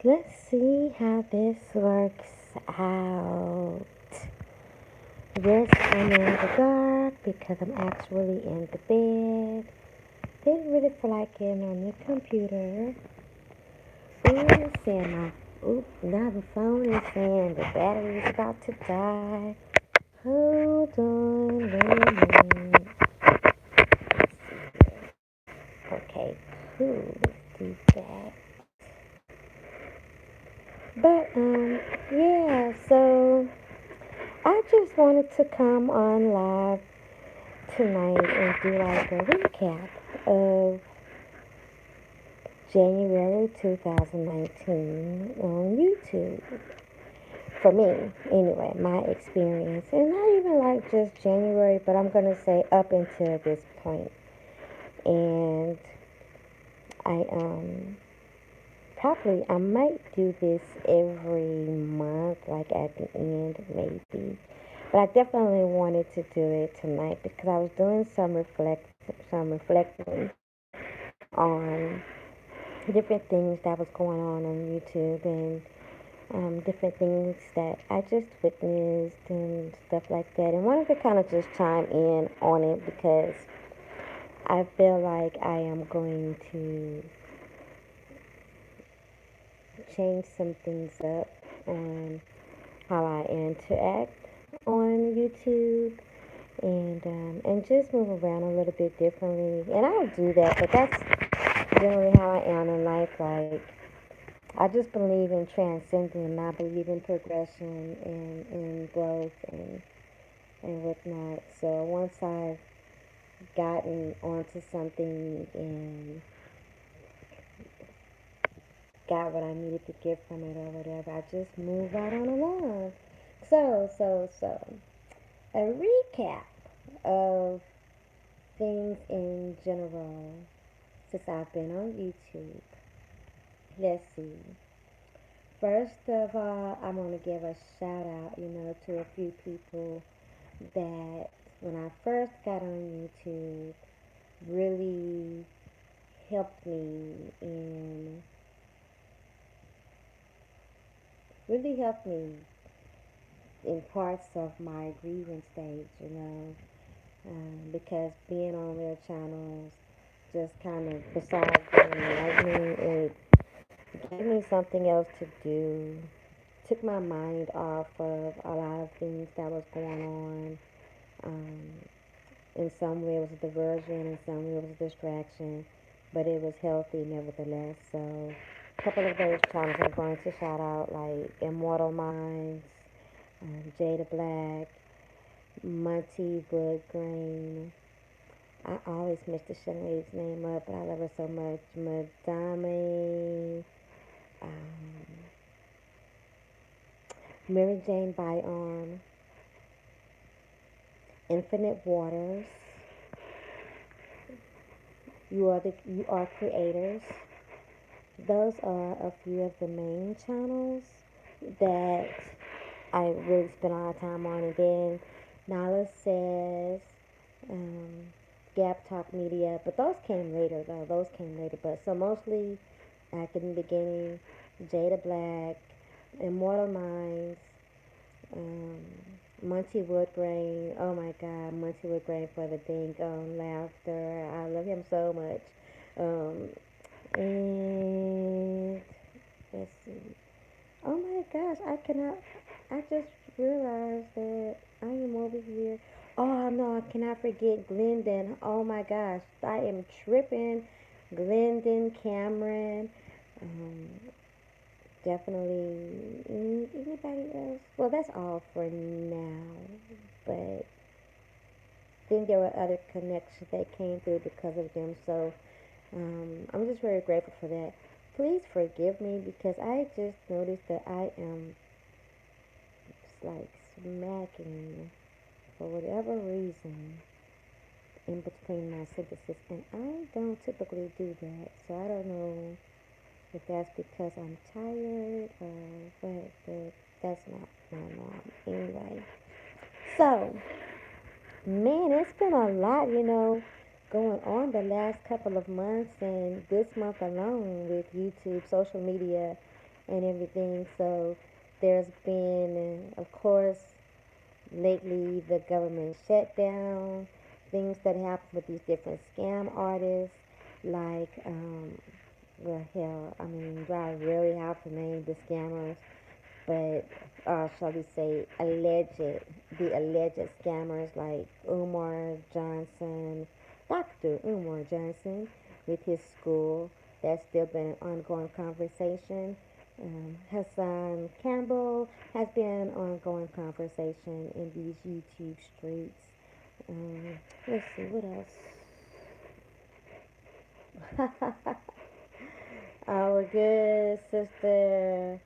Let's see how this works out. Yes, I'm in the dark because I'm actually in the bed. Didn't really feel like getting on the computer. Ooh, saying now the phone is saying the battery is about to die. Hold on, wait a minute. Okay, cool. Let's do that. But yeah. So I just wanted to come on live tonight and do like a recap of January 2019 on YouTube. For me, anyway, my experience. And not even like just January, but I'm going to say up until this point. And I probably I might do this every month, like at the end maybe. But I definitely wanted to do it tonight because I was doing some reflecting on different things that was going on YouTube and different things that I just witnessed and stuff like that. And wanted to kind of just chime in on it because I feel like I am going to change some things up on how I interact on YouTube and just move around a little bit differently. And I'll do that, but that's generally how I am in life. Like I just believe in transcending and I believe in progression and growth and whatnot. So once I've gotten onto something and got what I needed to get from it or whatever, I just move right on along. So, a recap of things in general since I've been on YouTube. Let's see. First of all, I'm going to give a shout out, to a few people that when I first got on YouTube really helped me in really helped me in parts of my grieving stage. Because being on their channels just kind of besides being enlightening, it gave me something else to do. Took my mind off of a lot of things that was going on. Um, in some way it was a diversion, in some way it was a distraction, but it was healthy nevertheless. So a couple of those channels I'm going to shout out like Immortal Minds, Jada Black, Monty Woodgrain. I always mess this young lady's name up, but I love her so much. Madame, um, Mary Jane Byarm, Infinite Waters. You are creators. Those are a few of the main channels that I really spend a lot of time on. And then Nala says, um, Gap Talk Media, but those came later though. Those came later, but so mostly back in the beginning, Jada Black, Immortal Minds, um, Monty Woodgrain. Oh my God, Monty Woodgrain for the bingo laughter. I love him so much. Um, and let's see. Oh my gosh, I cannot. I just realized that I am over here. Oh no, I cannot forget Glendon. Oh my gosh, I am tripping. Glendon, Cameron, um, definitely. Anybody else? Well, that's all for now. But then there were other connections that came through because of them. So I'm just very grateful for that. Please forgive me because I just noticed that I am like smacking for whatever reason in between my sentences, and I don't typically do that. So I don't know if that's because I'm tired or what, but that's not my norm anyway. So, man, it's been a lot, going on the last couple of months and this month alone with YouTube, social media, and everything. So there's been, of course, lately the government shutdown, things that happen with these different scam artists, like, well, hell, I mean, do I really have to name the scammers? But shall we say the alleged scammers like Umar Johnson, Dr. Umar Johnson, with his school. That's still been an ongoing conversation. Hassan Campbell has been an ongoing conversation in these YouTube streets. Let's see, what else? Our good sister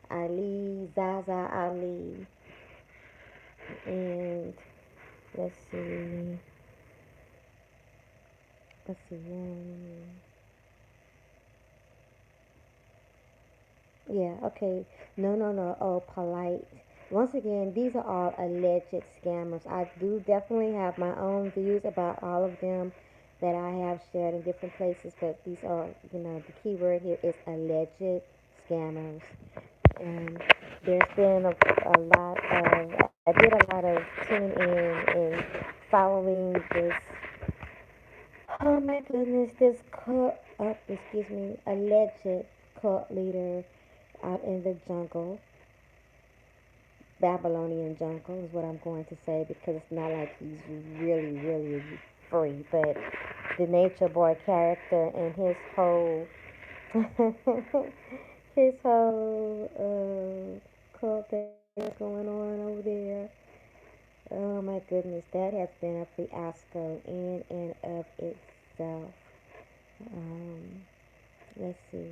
Ali, Zaza Ali, and let's see, let's see, yeah, okay, no, no, no, oh, Polite. Once again, these are all alleged scammers. I do definitely have my own views about all of them that I have shared in different places, but these are, the key word here is alleged scammers. And there's been a lot of, I did a lot of tuning in and following this, oh my goodness, this cult, excuse me, alleged cult leader out in the jungle, Babylonian jungle is what I'm going to say because it's not like he's really, really free, but the Nature Boy character and his whole, his whole cult that's going on over there. Oh my goodness, that has been a fiasco in and of itself. Um, let's see.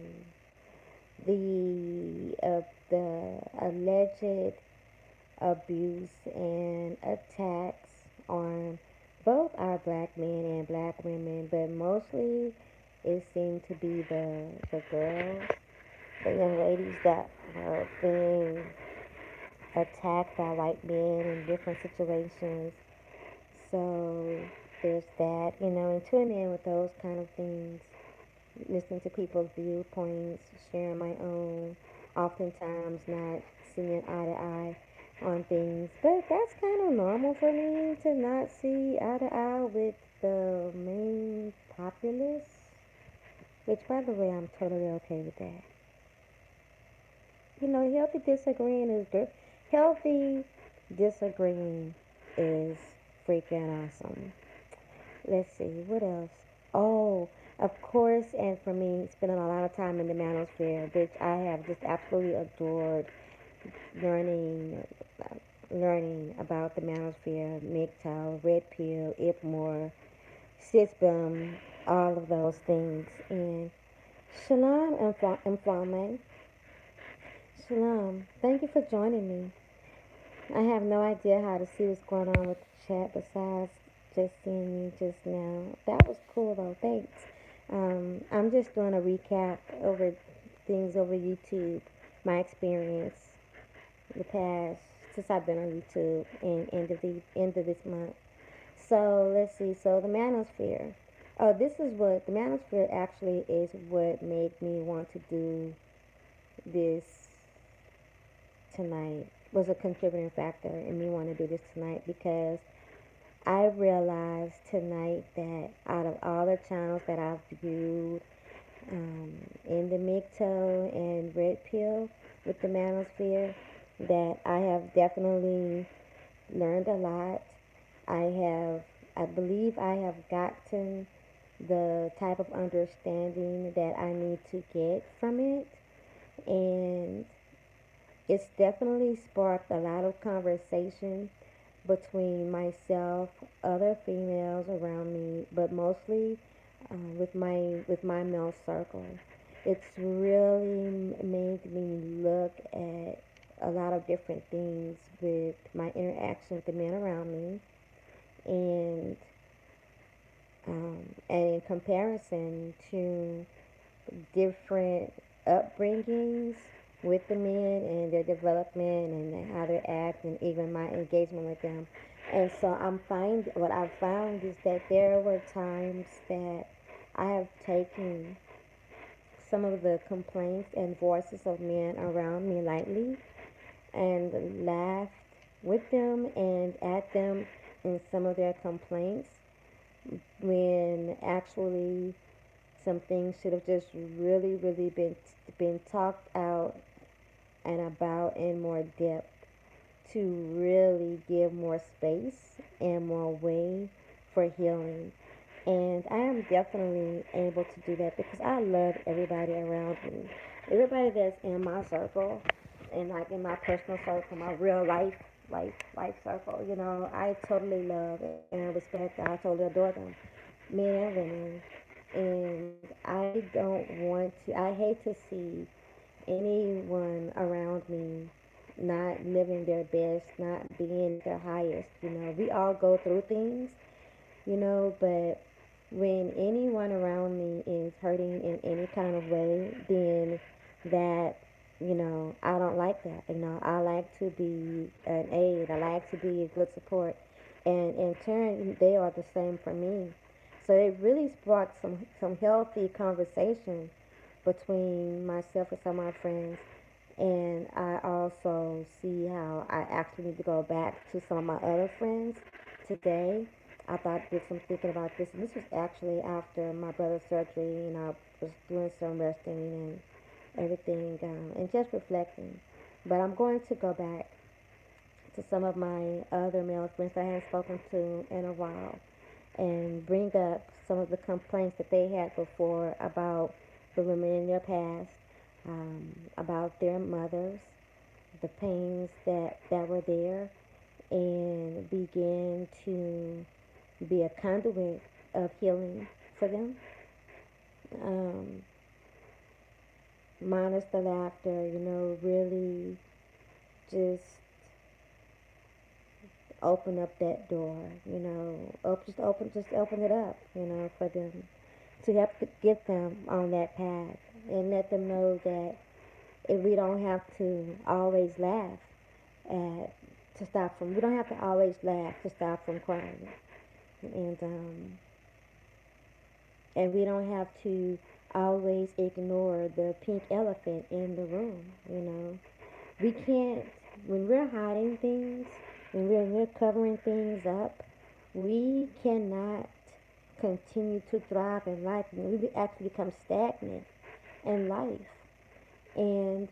The alleged abuse and attacks on both our black men and black women, but mostly it seemed to be the girls, the young ladies that were being attacked by white men in different situations. So there's that, and tune in with those kind of things, listen to people's viewpoints, sharing my own, oftentimes not seeing eye to eye on things. But that's kind of normal for me to not see eye to eye with the main populace, which, by the way, I'm totally okay with that. Healthy disagreeing is good. Healthy disagreeing is freaking awesome. Let's see, what else? Oh, of course, and for me, spending a lot of time in the manosphere, which I have just absolutely adored learning learning about the manosphere, MGTOW, Red Pill, IPMOR, SISBM, all of those things. And Shalom, Inflame. Shalom. Thank you for joining me. I have no idea how to see what's going on with the chat besides just seeing you just now. That was cool though. Thanks. I'm just doing a recap over things over YouTube, my experience the past since I've been on YouTube and end of this month. So let's see. So the manosphere. Oh, this is what the manosphere actually is. What made me want to do this tonight was a contributing factor in me wanting to do this tonight because I realized tonight that out of all the channels that I've viewed in the MGTOW and Red Pill with the Manosphere, that I have definitely learned a lot. I have, I believe I have gotten the type of understanding that I need to get from it. And it's definitely sparked a lot of conversation between myself, other females around me, but mostly with my male circle. It's really made me look at a lot of different things with my interaction with the men around me, and and in comparison to different upbringings with the men and their development and how they act and even my engagement with them. And so what I've found is that there were times that I have taken some of the complaints and voices of men around me lightly and laughed with them and at them in some of their complaints when actually some things should have just really, really been talked out and about in more depth to really give more space and more way for healing. And I am definitely able to do that because I love everybody around me. Everybody that's in my circle and like in my personal circle, my real life circle, I totally love and respect. I totally adore them, men and women. And I don't want to, I hate to see anyone around me not living their best, not being their highest. We all go through things, but when anyone around me is hurting in any kind of way, then that, I don't like that. I like to be an aid, I like to be a good support. And in turn, they are the same for me. So it really sparked some healthy conversation between myself and some of my friends. And I also see how I actually need to go back to some of my other friends today. I thought did some thinking about this, and this was actually after my brother's surgery, and I was doing some resting and everything, and just reflecting. But I'm going to go back to some of my other male friends I haven't spoken to in a while and bring up some of the complaints that they had before about the women in their past, about their mothers, the pains that were there, and begin to be a conduit of healing for them. Um, Minus the laughter, really just open up that door, just open it up, for them to help to get them on that path and let them know that if we don't have to always laugh at we don't have to always laugh to stop from crying, and we don't have to always ignore the pink elephant in the room. We can't, when we're hiding things, when we're covering things up, we cannot continue to thrive in life. We actually become stagnant in life, and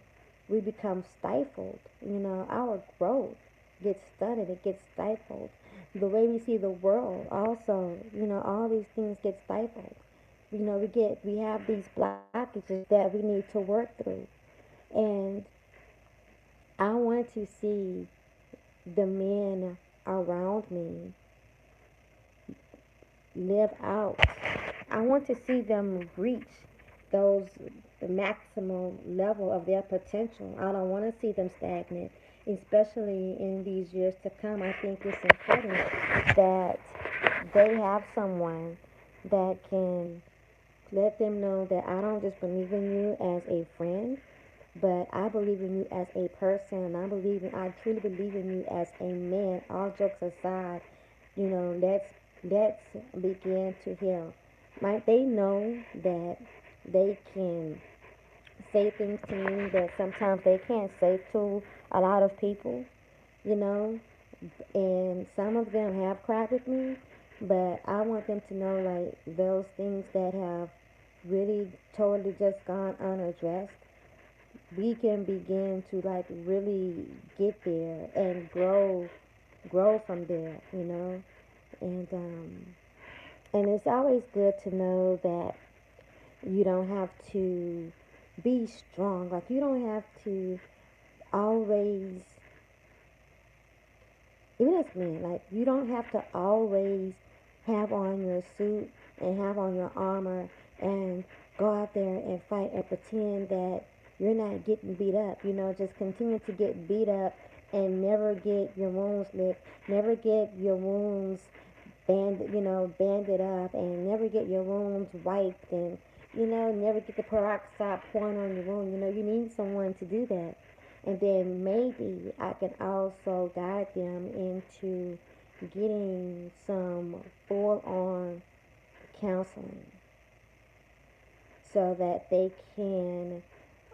we become stifled. Our growth gets stunted, it gets stifled. The way we see the world also, all these things get stifled. We have these blockages that we need to work through. And I want to see the men around me live out. I want to see them reach those the maximum level of their potential. I don't want to see them stagnant, especially in these years to come. I think it's important that they have someone that can let them know that I don't just believe in you as a friend, but I believe in you as a person, and I truly believe in you as a man. All jokes aside, let's begin to heal. They know that they can say things to me that sometimes they can't say to a lot of people, you know, and some of them have cried with me, but I want them to know like those things that have really totally just gone unaddressed, we can begin to like really get there and grow from there, and it's always good to know that you don't have to be strong. Like you don't have to always, even as men, like you don't have to always have on your suit and have on your armor and go out there and fight and pretend that you're not getting beat up. Just continue to get beat up and never get your wounds licked, never get your wounds banded up, and never get your wounds wiped, and never get the peroxide pouring on your wound. You need someone to do that, and then maybe I can also guide them into getting some full-on counseling so that they can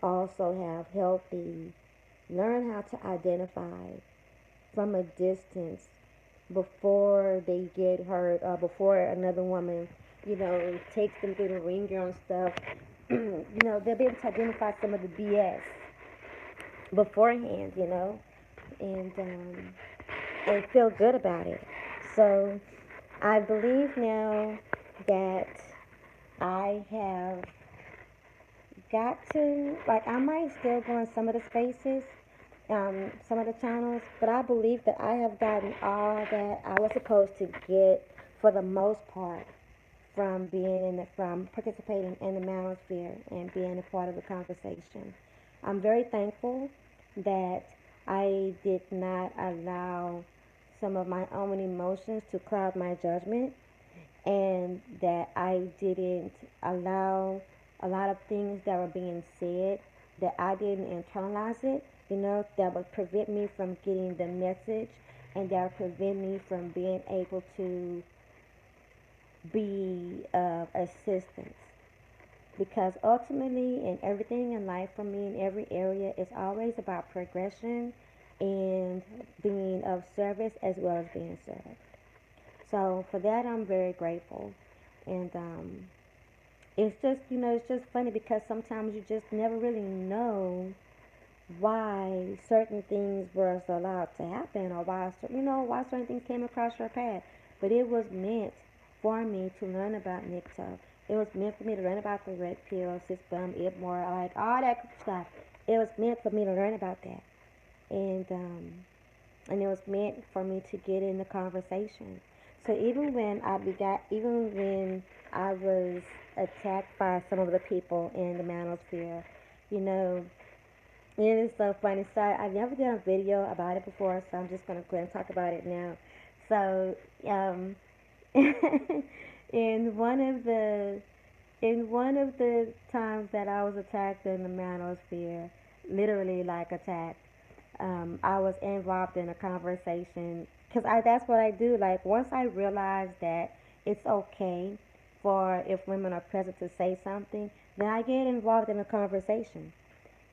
also have healthy, learn how to identify from a distance before they get hurt or before another woman, takes them through the ringer and stuff. They'll be able to identify some of the BS beforehand, and and feel good about it. So I believe now that I have got to, like, I might still go in some of the spaces, some of the channels, but I believe that I have gotten all that I was supposed to get for the most part from from participating in the manosphere and being a part of the conversation. I'm very thankful that I did not allow some of my own emotions to cloud my judgment, and that I didn't allow a lot of things that were being said, that I didn't internalize it, that would prevent me from getting the message, and that would prevent me from being able to be of assistance. Because ultimately, in everything in life for me, in every area, it's always about progression and being of service as well as being served. So for that, I'm very grateful. And it's just funny because sometimes you just never really know why certain things were allowed to happen, or why certain things came across your path. But it was meant for me to learn about NICTO. It was meant for me to learn about the red pill, cisbum, ibmore, like all that stuff. It was meant for me to learn about that, and and it was meant for me to get in the conversation. So even when I was attacked by some of the people in the manosphere, you know, it is so funny. So I've never done a video about it before, so I'm just gonna go and talk about it now. So, in one of the times that I was attacked in the manosphere, literally like attacked, I was involved in a conversation because that's what I do. Like once I realize that it's okay for if women are present to say something, then I get involved in a conversation.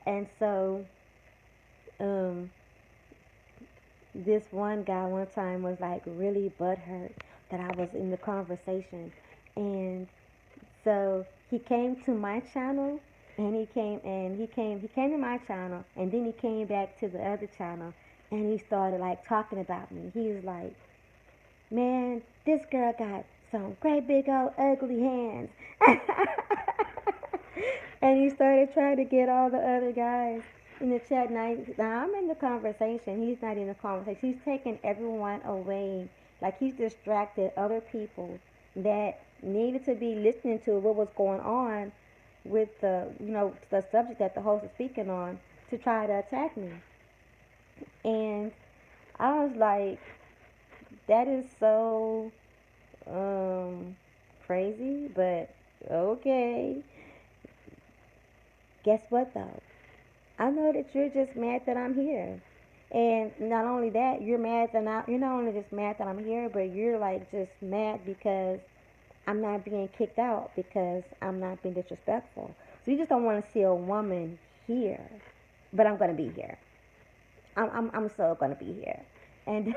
And so, um, this one guy one time was like really butthurt that I was in the conversation, and so he came to my channel, and he came to my channel, and then he came back to the other channel, and he started like talking about me. He was like, "Man, this girl got some great big old ugly hands," and he started trying to get all the other guys in the chat. Now I'm in the conversation. He's not in the conversation. He's taking everyone away. Like he's distracted other people that needed to be listening to what was going on with the subject that the host is speaking on to try to attack me. And I was like, that is so um, crazy, but okay. Guess what though? I know that you're just mad that I'm here. And not only that, you're not only just mad that I'm here, but you're like just mad because I'm not being kicked out because I'm not being disrespectful. So you just don't want to see a woman here, but I'm gonna be here. I'm so gonna be here, and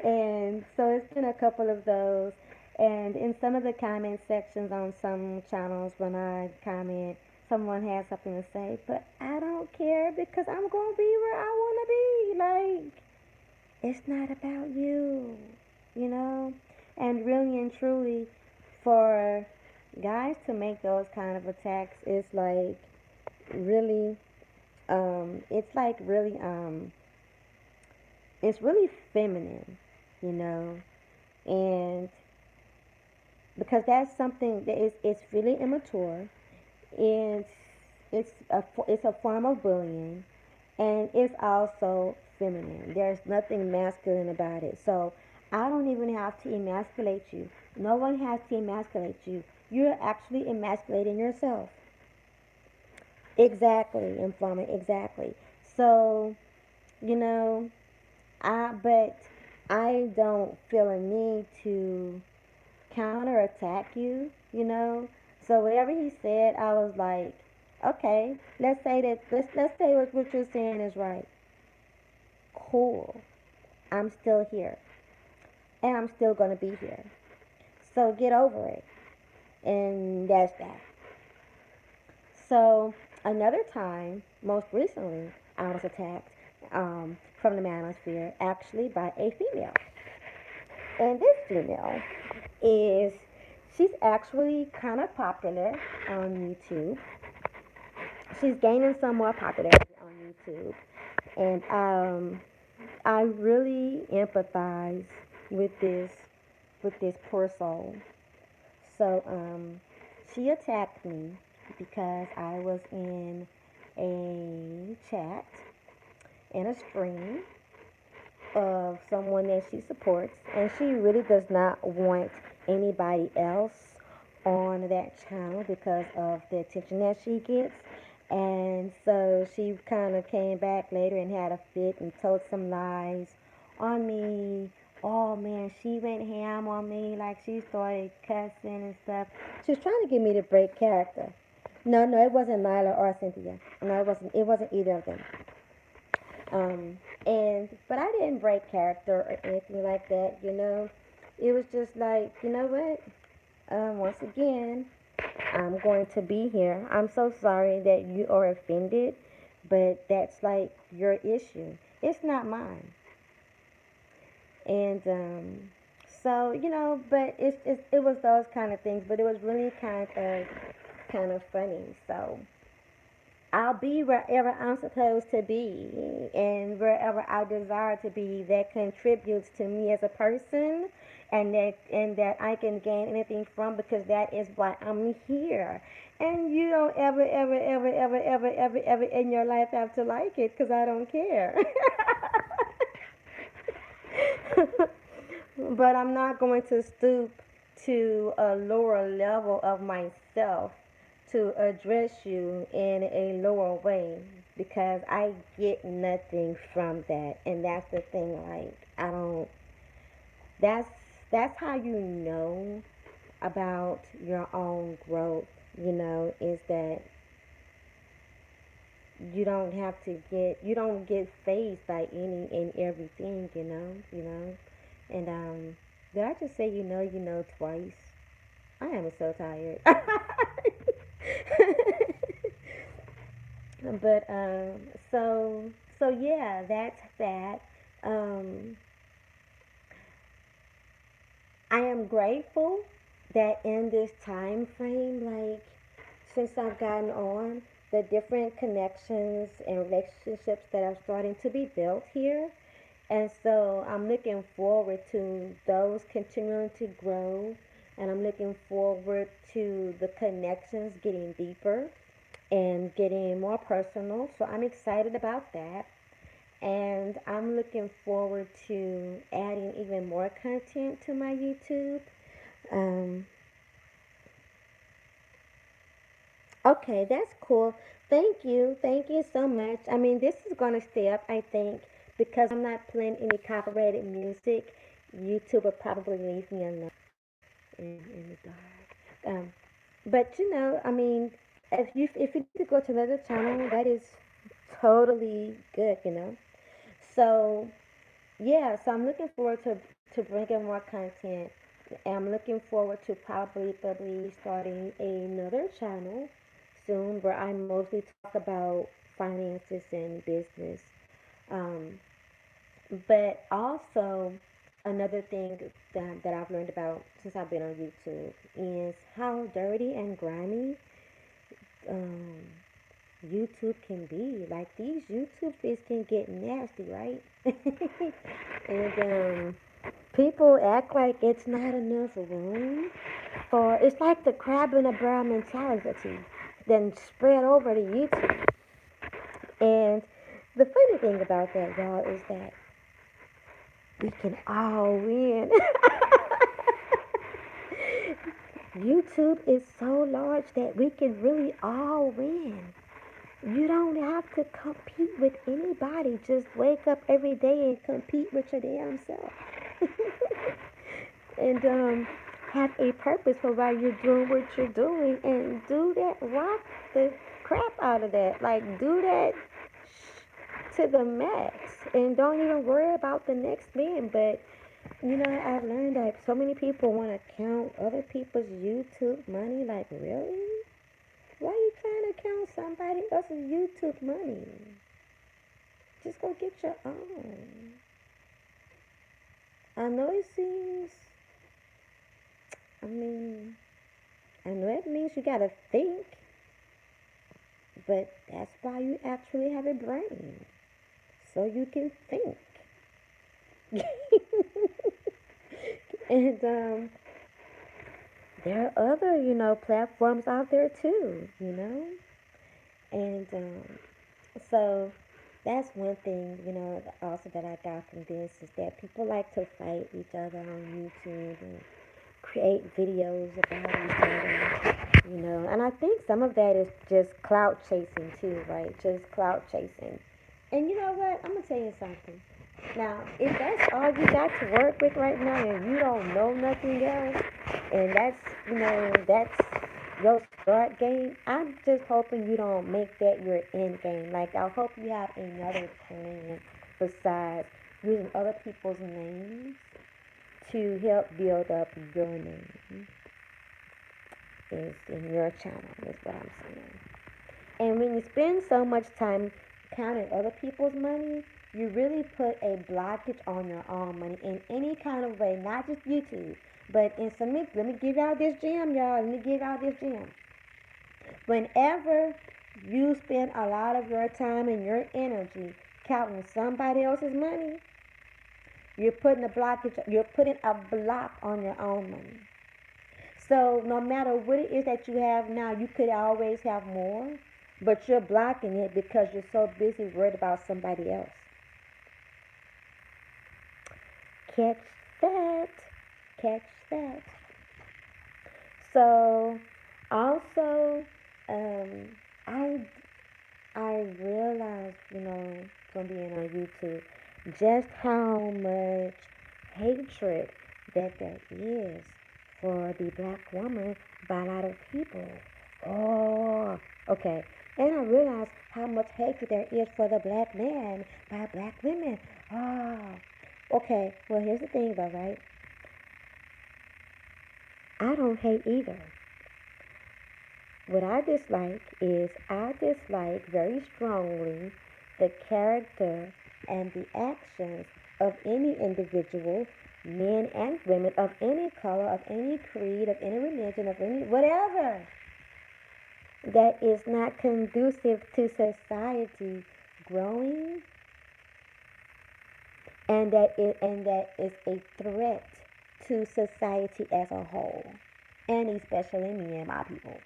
and so it's been a couple of those, and in some of the comment sections on some channels when I comment, someone has something to say, but I don't care because I'm gonna be where I wanna be. Like it's not about you, you know, and really and truly, for guys to make those kind of attacks is like really it's like really it's really feminine, you know, and because that's something that is it's really immature, and it's a form of bullying, and it's also feminine. There's nothing masculine about it. So I don't even have to emasculate you. No one has to emasculate you. You're actually emasculating yourself. Exactly, informant, exactly. So, you know, but I don't feel a need to counterattack you, you know. So whatever he said, I was like, okay, let's say what you're saying is right. Cool. I'm still here, and I'm still gonna be here. So get over it, and that's that. So another time, most recently, I was attacked from the manosphere, actually by a female, and this female is she's actually kind of popular on YouTube. She's gaining some more popularity on YouTube, and I really empathize with this poor soul. So she attacked me because I was in a chat in a stream of someone that she supports, and she really does not want anybody else on that channel because of the attention that she gets. And so she kind of came back later and had a fit and told some lies on me. Oh man, she went ham on me, like she started cussing and stuff. She was trying to get me to break character. No, no, it wasn't Nyla or Cynthia. No, it wasn't. It wasn't either of them. Um, but I didn't break character or anything like that. It was just like, you know what? Once again, I'm going to be here. I'm so sorry that you are offended, but that's like your issue. It's not mine. And so but it was those kind of things. But it was really kind of funny. So I'll be wherever I'm supposed to be and wherever I desire to be that contributes to me as a person, and that I can gain anything from, because that is why I'm here. And you don't ever in your life have to like it, because I don't care. But I'm not going to stoop to a lower level of myself to address you in a lower way, because I get nothing from that. And that's the thing, like I don't that's that's how you know about your own growth, is that you don't get phased by any and everything, And did I just say twice? I am so tired. But so yeah, that's that. Um, I am grateful that in this time frame, like since I've gotten on, the different connections and relationships that are starting to be built here. And so I'm looking forward to those continuing to grow, and I'm looking forward to the connections getting deeper and getting more personal. So I'm excited about that. And I'm looking forward to adding even more content to my YouTube. Um, okay, that's cool. Thank you. Thank you so much. I mean, this is going to stay up, I think, because I'm not playing any copyrighted music. YouTube will probably leave me alone in the dark. But I mean, if you need to go to another channel, that is totally good. So yeah, so I'm looking forward to bringing more content. I'm looking forward to probably starting another channel soon, where I mostly talk about finances and business. Um, but also, another thing that I've learned about since I've been on YouTube is how dirty and grimy um, YouTube can be. Like, these YouTube vids can get nasty, right? And people act like it's not enough room for. It's like the crab in a barrel mentality, then spread over to YouTube. And the funny thing about that, y'all, is that we can all win. YouTube is so large that we can really all win. You don't have to compete with anybody. Just wake up every day and compete with your damn self. And have a purpose for why you're doing what you're doing, and do that. Rock the crap out of that. Like, do that to the max, and don't even worry about the next man. But I've learned that so many people want to count other people's YouTube money. Like, really? Why are you trying to count somebody else's YouTube money? Just go get your own. I know it seems, I mean, I know it means you gotta think, but that's why you actually have a brain. So you can think. And there are other, platforms out there too. And so that's one thing, also that I got from this is that people like to fight each other on YouTube and create videos about each other. And I think some of that is just clout chasing too, right? Just clout chasing. And you know what? I'm gonna tell you something. Now, if that's all you got to work with right now and you don't know nothing else, and that's your start game, I'm just hoping you don't make that your end game. Like, I hope you have another plan besides using other people's names to help build up your name is in your channel, is what I'm saying. And when you spend so much time counting other people's money, you really put a blockage on your own money in any kind of way, not just YouTube, but in some. Let me give y'all this gem, y'all. Let me give y'all this gem. Whenever you spend a lot of your time and your energy counting somebody else's money, you're putting a blockage. You're putting a block on your own money. So no matter what it is that you have now, you could always have more, but you're blocking it because you're so busy worried about somebody else. Catch that. Catch that. So also, um, I I realized, from being on YouTube, just how much hatred that there is for the black woman by a lot of people. Oh, okay. And I realized how much hatred there is for the black man by black women. Oh, okay. Well, here's the thing, though, right? I don't hate either. What I dislike very strongly the character and the actions of any individual, men and women, of any color, of any creed, of any religion, of any whatever, that is not conducive to society growing, and that is a threat to society as a whole, and especially me and my people.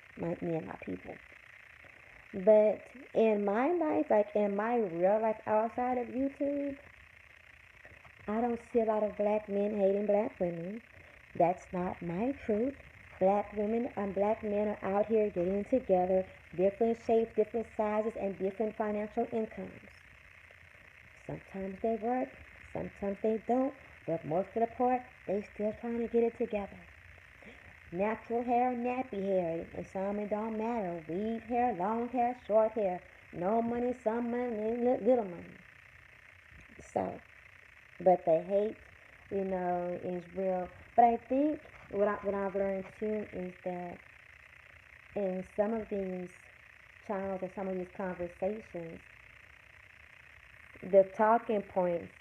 But in my life, like in my real life outside of YouTube, I don't see a lot of black men hating black women. That's not my truth. Black women and black men are out here getting together, different shapes, different sizes, and different financial incomes. Sometimes they work, sometimes they don't, but most of the part, they still trying to get it together. Natural hair, nappy hair, and some it don't matter. Weave hair, long hair, short hair. No money, some money, little money. So, but the hate, is real. But I think what I've learned too is that in some of these channels or some of these conversations, the talking points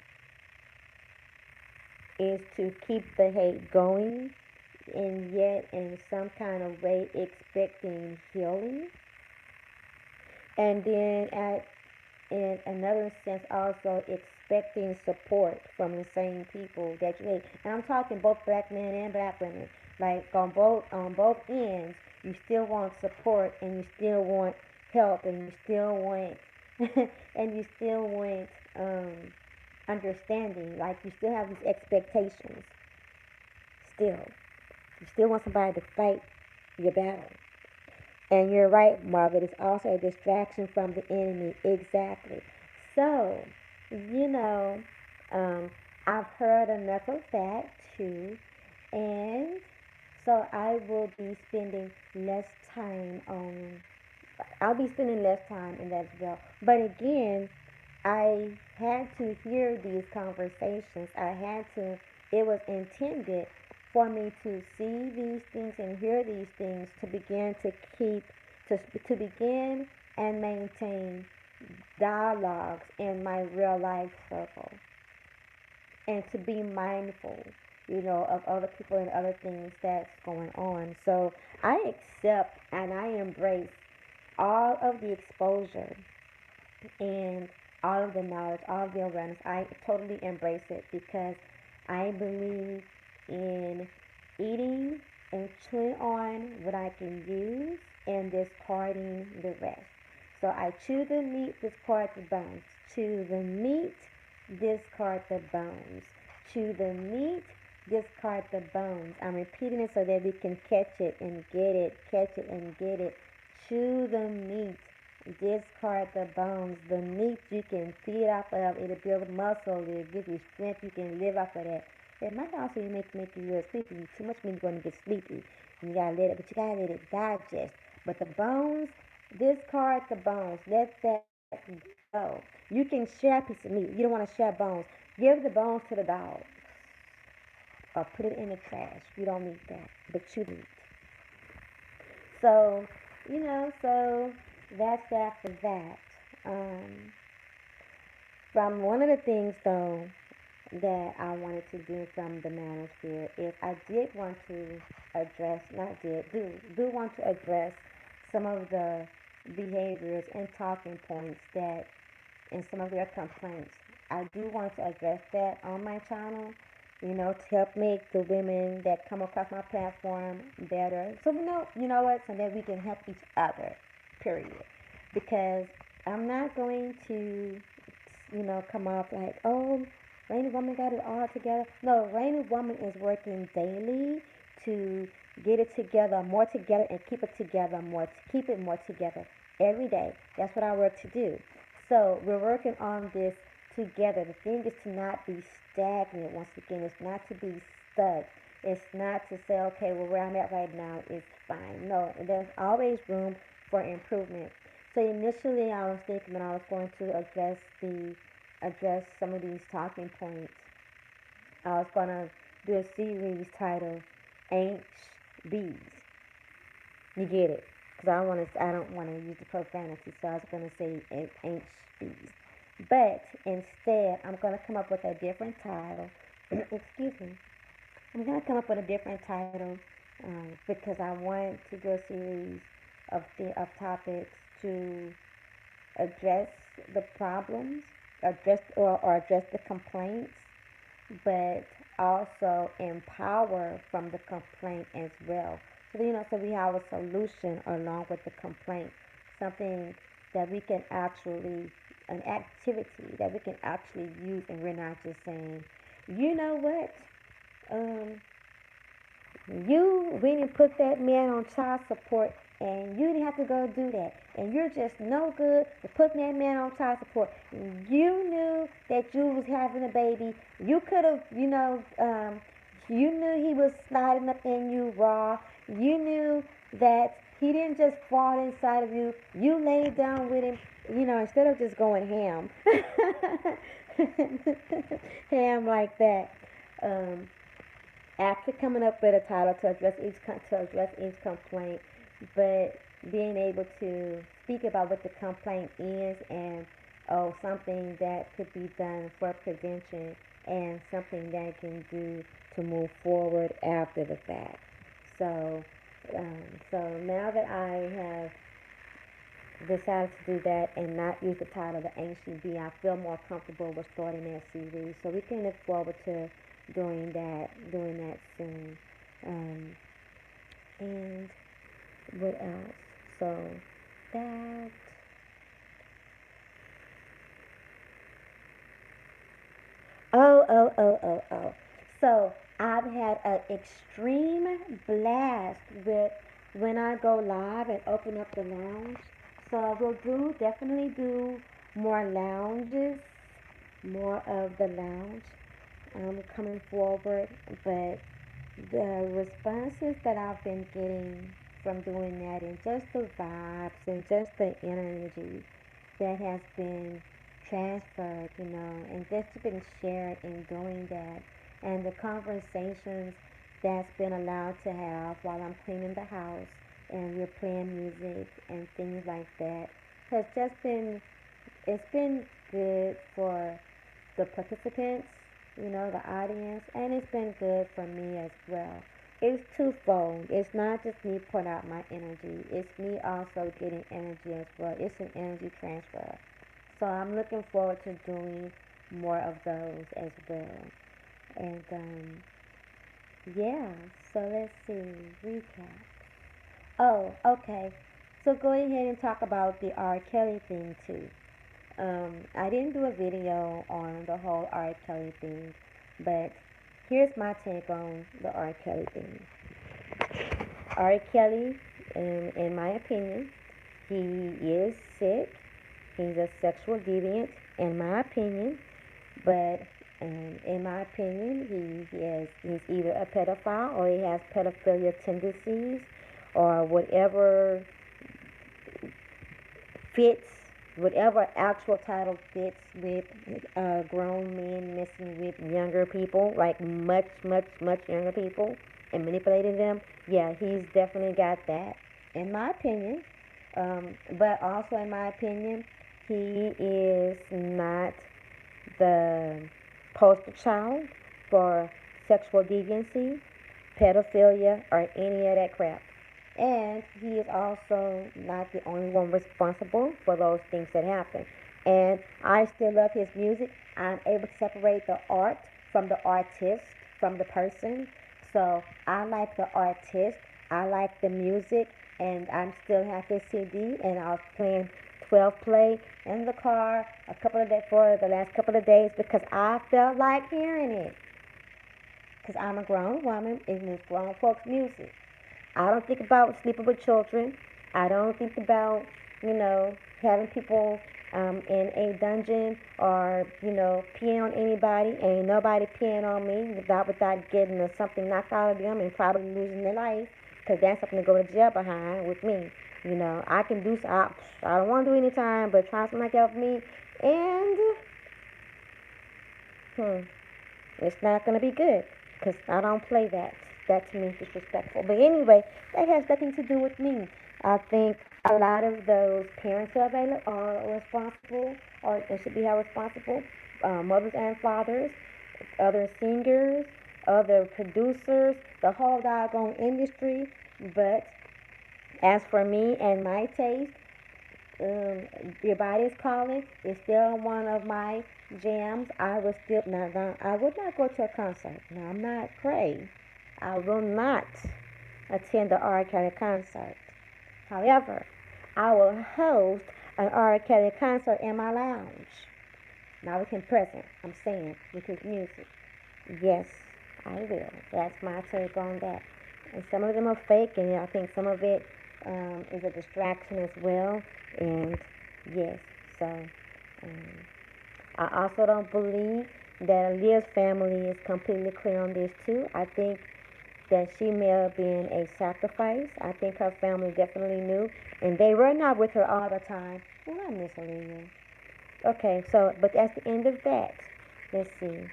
is to keep the hate going, and yet in some kind of way expecting healing, and then in another sense also expecting support from the same people that you hate. And I'm talking both black men and black women. Like on both ends, you still want support, and you still want help, and you still want and you still want understanding. Like, you still have these expectations. Still, you still want somebody to fight your battle. And you're right, Margaret. It's also a distraction from the enemy. Exactly. So, you know, um, I've heard enough of that too. And So I will be spending less time on, I'll be spending less time in that as well. But again, I had to hear these conversations. I had to, it was intended for me to see these things and hear these things to begin to keep, to begin and maintain dialogues in my real life circle and to be mindful, of other people and other things that's going on. So I accept and I embrace all of the exposure and all of the knowledge, all of the awareness. I totally embrace it because I believe in eating and chewing on what I can use and discarding the rest. So I chew the meat, discard the bones. Chew the meat, discard the bones. Chew the meat, discard the bones. I'm repeating it so that we can catch it and get it, catch it and get it. Chew the meat, discard the bones. The meat you can feed off of. It'll build muscle. It'll give you strength. You can live off of that. It might also make you real sleepy. Too much means you're going to get sleepy. And you gotta let it, but you gotta let it digest. But the bones, discard the bones. Let that go. You can share a piece of meat. You don't want to share bones. Give the bones to the dog or put it in the trash. You don't need that. But you need. So, so that's that for that. Um, from one of the things though that I wanted to do from the manosphere is I did want to address, not did, do want to address some of the behaviors and talking points that and some of their complaints. I do want to address that on my channel, to help make the women that come across my platform better. So you know what, so that we can help each other, period. Because I'm not going to, come off like, oh, Rainy Woman got it all together. No, Rainy Woman is working daily to get it together, more together, and keep it together more, to keep it more together every day. That's what I work to do. So we're working on this together. The thing is to not be stagnant. Once again, it's not to be stuck. It's not to say, okay, well, where I'm at right now is fine. No, there's always room for improvement. So initially, I was thinking that I was going to address some of these talking points. I was going to do a series titled "Ain't Bees." You get it? Because I don't want to use the profanity, so I was going to say "Ain't Bees." But instead, I'm going to come up with a different title. Excuse me. I'm going to come up with a different title because I want to do a series of topics to address the problems, or address the complaints, but also empower from the complaint as well. So so we have a solution along with the complaint, something that we can actually, an activity that we can actually use, and we're not just saying, you know what, um, you we didn't put that man on child support and you didn't have to go do that. And you're just no good for putting that man on child support. You knew that you was having a baby. You could have, you knew he was sliding up in you raw. You knew that he didn't just fall inside of you. You laid down with him, instead of just going ham. Ham like that. Um, After coming up with a title to address each complaint, but being able to speak about what the complaint is and something that could be done for prevention and something that can do to move forward after the fact. So, so now that I have decided to do that and not use the title the Ancient Bee, I feel more comfortable with starting that series. So we can look forward to doing that soon. Um, and what else? So that, oh. So I've had an extreme blast with when I go live and open up the lounge. So we'll definitely do more lounges, more of the lounge coming forward, but the responses that I've been getting from doing that, and just the vibes and just the energy that has been transferred, and just been shared in doing that, and the conversations that's been allowed to have while I'm cleaning the house and we're playing music and things like that has just been, it's been good for the participants, the audience, and it's been good for me as well. It's twofold. It's not just me putting out my energy, it's me also getting energy as well. It's an energy transfer. So I'm looking forward to doing more of those as well. And yeah, so let's see, recap. Oh, okay. So go ahead and talk about the R. Kelly thing too. I didn't do a video on the whole R. Kelly thing, but here's my take on the R. Kelly thing. R. Kelly, in my opinion, he is sick. He's a sexual deviant, in my opinion. But in my opinion, he's either a pedophile or he has pedophilia tendencies or whatever fits, whatever actual title fits with grown men messing with younger people, like much, much, much younger people, and manipulating them. Yeah, he's definitely got that, in my opinion. But also, in my opinion, he is not the poster child for sexual deviancy, pedophilia, or any of that crap. And he is also not the only one responsible for those things that happen. And I still love his music. I'm able to separate the art from the artist, from the person. So I like the artist. I like the music. And I'm still have his CD. And I was playing 12 play in the car a couple of days for the last couple of days because I felt like hearing it. Because I'm a grown woman and it's grown folks' music. I don't think about sleeping with children. I don't think about, having people in a dungeon or, peeing on anybody. Ain't nobody peeing on me without getting something knocked out of them and probably losing their life because that's something to go to jail behind with me. I can do, I don't want to do any time, but try something like that with me. And, hmm, it's not going to be good because I don't play that. That to me is disrespectful. But anyway, that has nothing to do with me. I think a lot of those parents who are responsible or should be held responsible, mothers and fathers, other singers, other producers, the whole doggone industry. But as for me and my taste, your body's calling is still one of my jams. I would still not. I would not go to a concert. Now I'm not crazy. I will not attend the R. Kelly concert. However, I will host an R. Kelly concert in my lounge. Now we can present. I'm saying with his music. Yes, I will. That's my take on that. And some of them are fake, and I think some of it is a distraction as well. And yes, so um, I also don't believe that Aaliyah's family is completely clear on this too. I think that she may have been a sacrifice. I think her family definitely knew, and they were not with her all the time. Well, I miss Aaliyah. Okay, so but at the end of that, let's see.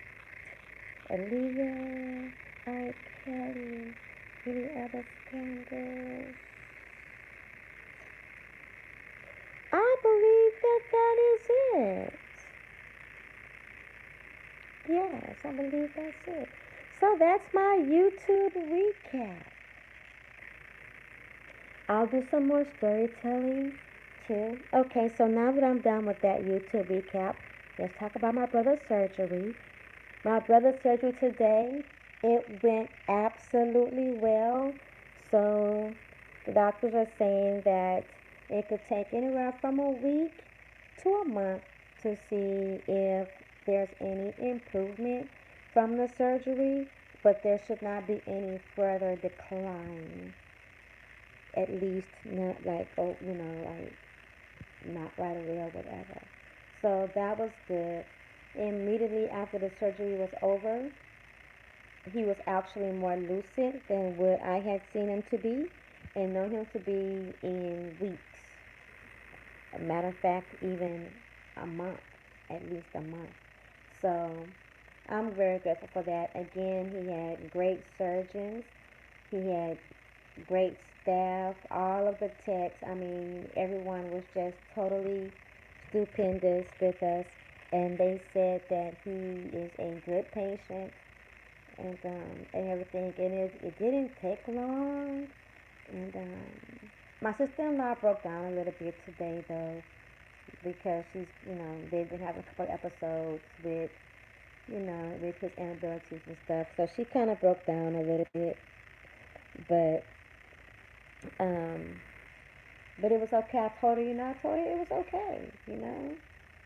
Aaliyah, R. Kelly, any other scandals? I believe that that is it. Yes, I believe that's it. So that's my YouTube recap. I'll do some more storytelling too. Okay, so now that I'm done with that YouTube recap, let's talk about my brother's surgery. My brother's surgery today, it went absolutely well. So the doctors are saying that it could take anywhere from a week to a month to see if there's any improvement from the surgery, but there should not be any further decline. At least not like, oh, like not right away or whatever. So that was good. Immediately after the surgery was over, he was actually more lucid than what I had seen him to be and known him to be in weeks. A matter of fact, even a month, at least a month. So I'm very grateful for that. Again, he had great surgeons. He had great staff, all of the techs. I mean, everyone was just totally stupendous with us. And they said that he is a good patient and everything. And it didn't take long. And my sister-in-law broke down a little bit today, though, because they've been having a couple episodes with his inabilities and stuff. So she kind of broke down a little bit, but um, but it was okay. I told her it was okay.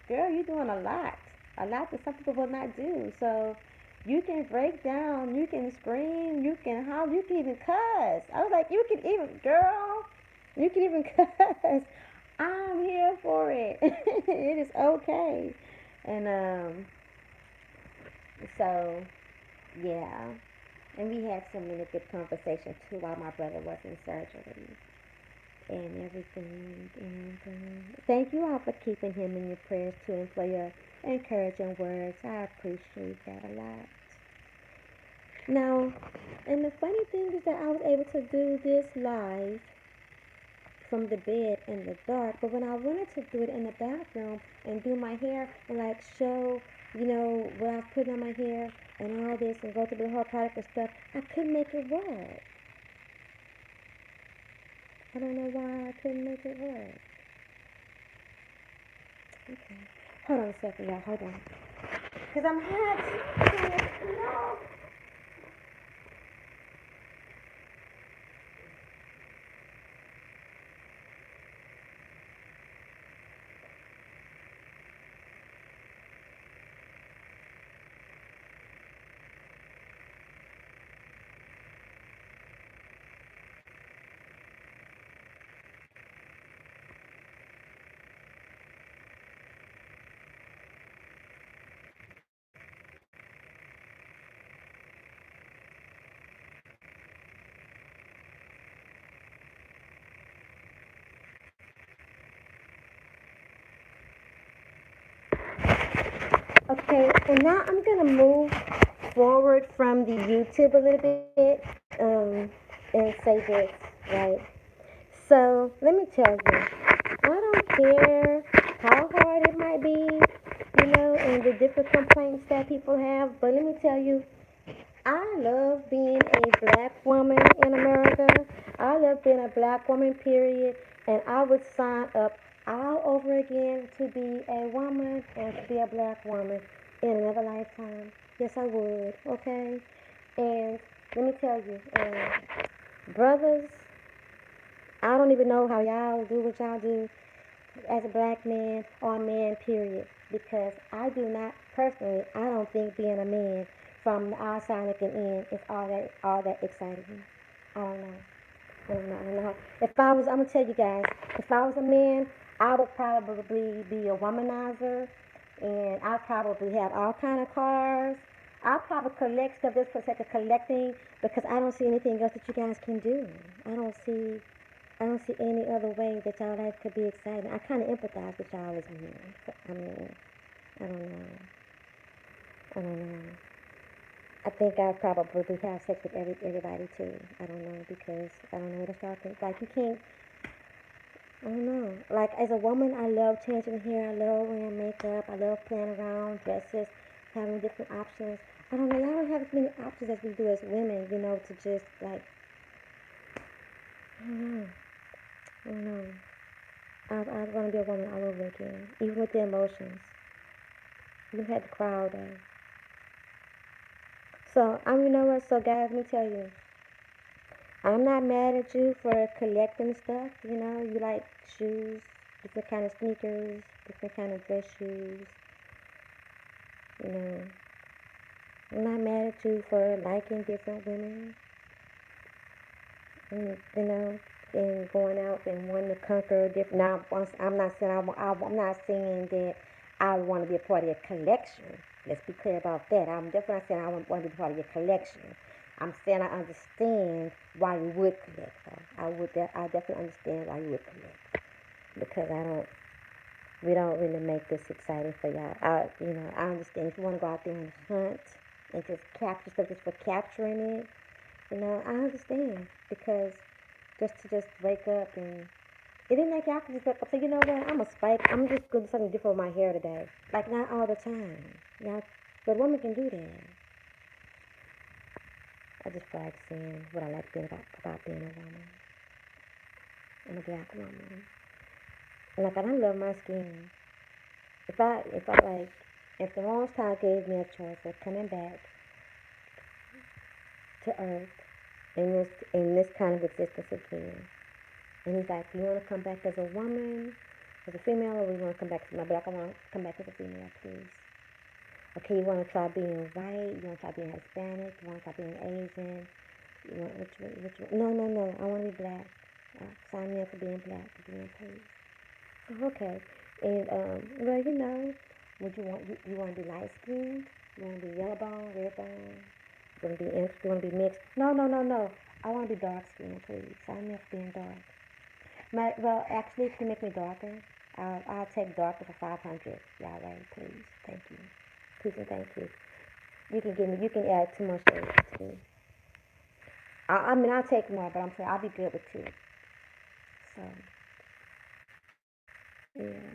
Girl, you're doing a lot that some people will not do. So you can break down, you can scream, you can holler, you can even cuss. I was like, you can even, girl, you can even cuss. I'm here for it. It is okay. And so yeah, and we had some really good conversation too while my brother was in surgery and everything. And thank you all for keeping him in your prayers too and for your encouraging words. I appreciate that a lot. Now, and the funny thing is that I was able to do this live from the bed in the dark, but when I wanted to do it in the bathroom and do my hair and like show, what I was putting on my hair and all this and go through the whole product and stuff, I couldn't make it work. I don't know why I couldn't make it work. Okay. Hold on a second, y'all. Hold on. Because I'm hot. No. Okay, and now I'm going to move forward from the YouTube a little bit and say this, right? So let me tell you, I don't care how hard it might be, and the different complaints that people have, but let me tell you, I love being a black woman in America. I love being a black woman, period. And I would sign up all over again to be a woman and to be a black woman in another lifetime. Yes, I would, okay? And let me tell you, brothers, I don't even know how y'all do what y'all do as a black man or a man, period. Because I do not, personally, I don't think being a man from the outside looking in is all that exciting. I don't know. I don't know. If I was, I'm gonna tell you guys, if I was a man, I would probably be a womanizer, and I'd probably have all kind of cars. I'll probably collect stuff just for the sake of collecting because I don't see anything else that you guys can do. I don't see I don't see any other way that y'all life could be exciting. I kind of empathize with y'all as men. I mean, I don't know. I don't know. I think I probably have sex with everybody too. I don't know because I don't know what to start thinking. Like you can't. I don't know. Like as a woman, I love changing hair. I love wearing makeup. I love playing around, dresses, having different options. I don't know. Y'all don't have as many options as we do as women. To just like I don't know. I don't know. I want to be a woman all over again, even with the emotions. You had to cry all day. So you know what? So guys, let me tell you, I'm not mad at you for collecting stuff. You like shoes, different kind of sneakers, different kind of dress shoes. You know, I'm not mad at you for liking different women. And, and going out and wanting to conquer different. Now, I'm not saying I'm not saying that I want to be a part of a collection. Let's be clear about that. I'm definitely not saying I want to be part of your collection. I'm saying I understand why you would collect, though. I definitely understand why you would collect because we don't really make this exciting for y'all. I understand if you want to go out there and hunt and just capture stuff just for capturing it. I understand because just wake up and it didn't make y'all can just wake up. So you know what? I'm a spike. I'm just gonna do something different with my hair today. Like not all the time. Yeah, but women can do that. I just feel like saying what I like being about being a woman. I'm a black woman. And like I don't love my skin. If I like if the Most High gave me a choice of coming back to earth in this kind of existence again. And he's like, you want to come back as a woman, as a female, or you want to come back as a male? But I want to come back as a female, please. Okay, you want to try being white? You want to try being Hispanic? You want to try being Asian? You want which one? No, no, no. I want to be black. Sign me up for being black again, please. Oh, okay. And well, would you want to be light skinned? You want to be yellow bone, red bone? You want to be mixed? No, no, no, no. I want to be dark skinned, please. Sign me up for being dark. Well, actually, if you make me darker, I'll take darker for 500. Yahweh, please. Thank you. Please and thank you. You can add 2 more shades to me. I mean, I'll take more, but I'm saying I'll be good with 2. So, yeah,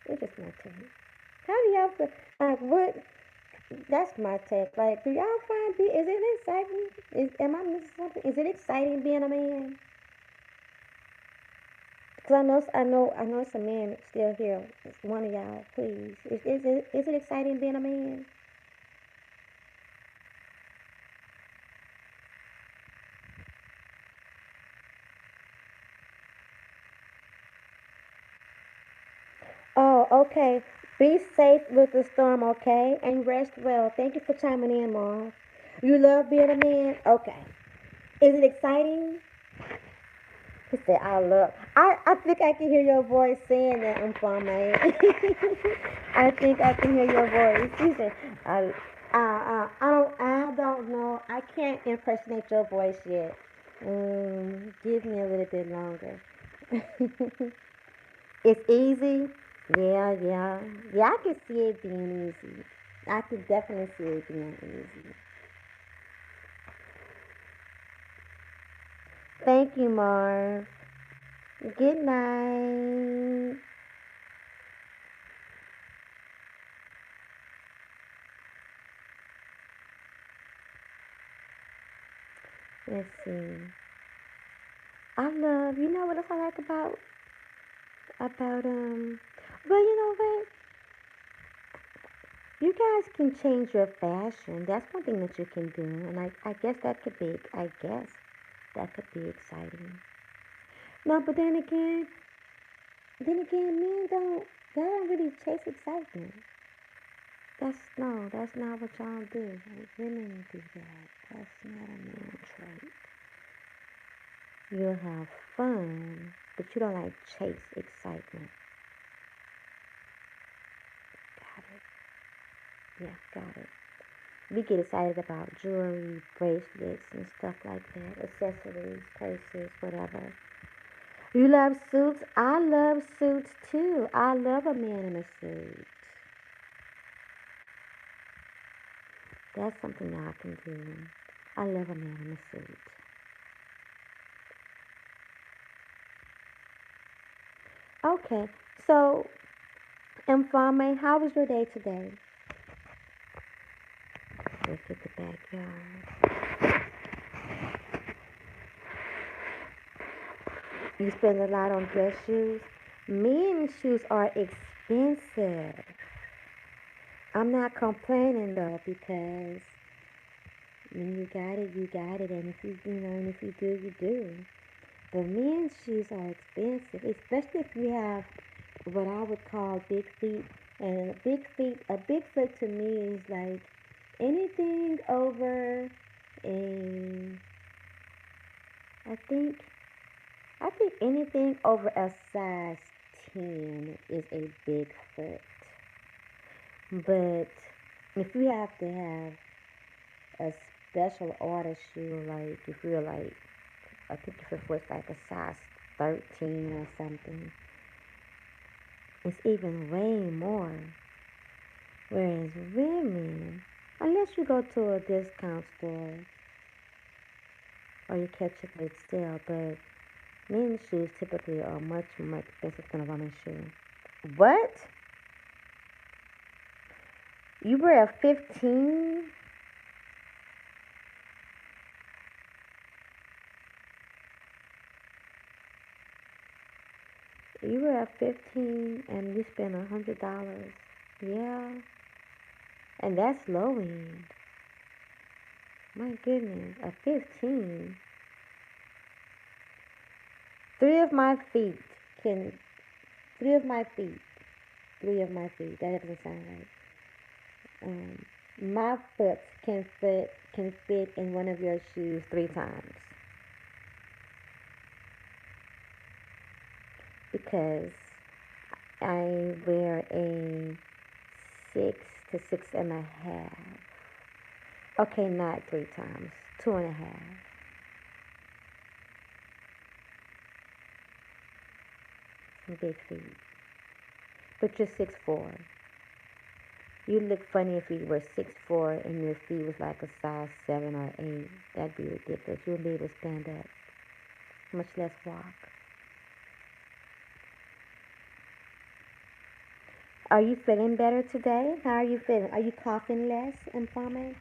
it's just my take. How do y'all feel? Like, what? That's my take. Like, do y'all is it exciting? Am I missing something? Is it exciting being a man? Cause I know it's a man still here. It's one of y'all, please. Is it exciting being a man? Oh, okay. Be safe with the storm, okay? And rest well. Thank you for chiming in, Mom. You love being a man? Okay. Is it exciting? He said, I love. I think I can hear your voice saying that, Mfame. I think I can hear your voice. He said, I don't know. I can't impersonate your voice yet. Give me a little bit longer. It's easy. Yeah, yeah. Yeah, I can see it being easy. I can definitely see it being easy. Thank you, Marv. Good night. Let's see. You know what else I like about well, you know what? You guys can change your fashion. That's one thing that you can do. And I guess that could be exciting. No, but then again, they don't really chase excitement. That's not what y'all do. Women do that. That's not a man trait. You'll have fun, but you don't like chase excitement. Got it. Yeah, got it. We get excited about jewelry, bracelets, and stuff like that, accessories, purses, whatever. You love suits? I love suits too. I love a man in a suit. That's something that I can do. I love a man in a suit. Okay, so Mfame, how was your day today? Look at the backyard. You spend a lot on dress shoes. Men's shoes are expensive. I'm not complaining though because when you got it, and and if you do, you do. But men's shoes are expensive, especially if you have what I would call big feet. And a big foot to me is like anything over a, I think, I think anything over a size 10 is a big foot. But if you have to have a special order shoe, like if you're like a 55 foot, like a size 13 or something, it's even way more. Whereas women, unless you go to a discount store or you catch a great sale, but men's shoes typically are much, much expensive than a woman's shoe. What? You were a 15? You were at 15 and you spent $100. Yeah, and that's low end. My goodness, a 15. Three of my feet can, three of my feet, three of my feet. That doesn't sound right. My foot can fit in one of your shoes three times because I wear a 6 to 6.5. Okay, not three times, 2.5. Some big feet, but you're 6'4". You look funny if you were 6'4" and your feet was like a size 7 or 8. That'd be ridiculous. You wouldn't be able to stand up, much less walk. Are you feeling better today? How are you feeling? Are you coughing less and foaming?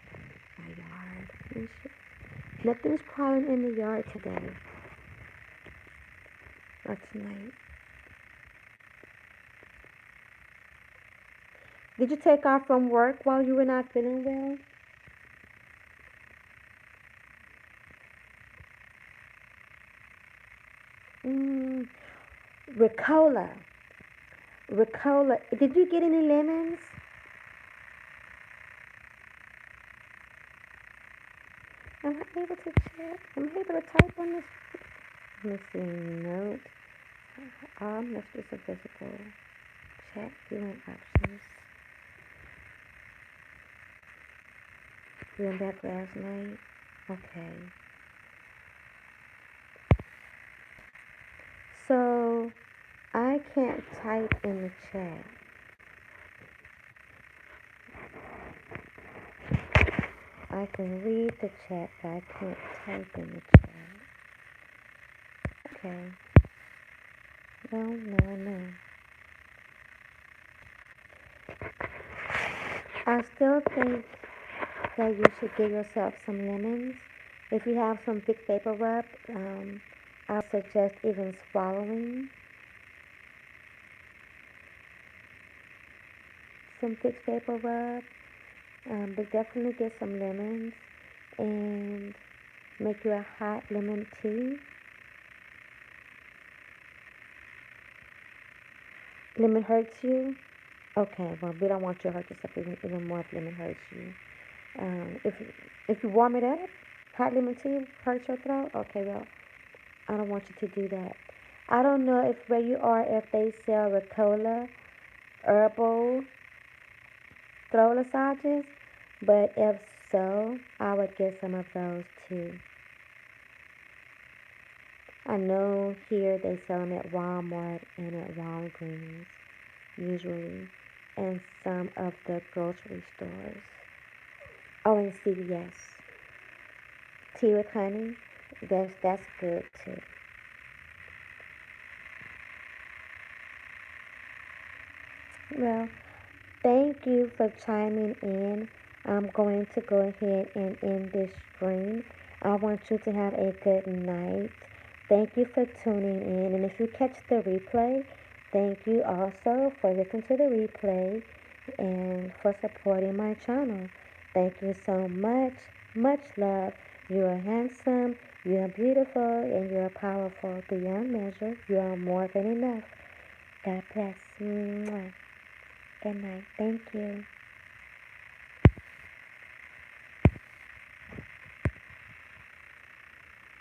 My yard. Nothing's crawling in the yard today or tonight. Did you take off from work while you were not feeling well? Mm, Ricola. Ricola. Did you get any lemons? Am I able to check? Am I able to type on this? Let me see. Note. All messages are visible. Chat viewing options. You went back last night? Okay. So I can't type in the chat. I can read the chat, but I can't type in the chat. Okay. No, no, no. I still think that you should give yourself some lemons. If you have some thick paper rub, I would suggest even swallowing some thick paper rub. But definitely get some lemons and make you a hot lemon tea. Lemon hurts you? Okay, well, we don't want you to hurt yourself even more if lemon hurts you. If you warm it up, hot lemon tea hurts your throat. Okay, well, I don't want you to do that. I don't know if where you are if they sell Ricola herbal throat massages, but if so, I would get some of those too. I know here they sell them at Walmart and at Walgreens usually, and some of the grocery stores. Oh, and CVS. Tea with honey, that's good too. Well, thank you for chiming in. I'm going to go ahead and end this stream. I want you to have a good night. Thank you for tuning in. And if you catch the replay, thank you also for listening to the replay and for supporting my channel. Thank you so much. Much love. You are handsome, you are beautiful, and you are powerful beyond measure. You are more than enough. God bless. Mwah. Good night. Thank you.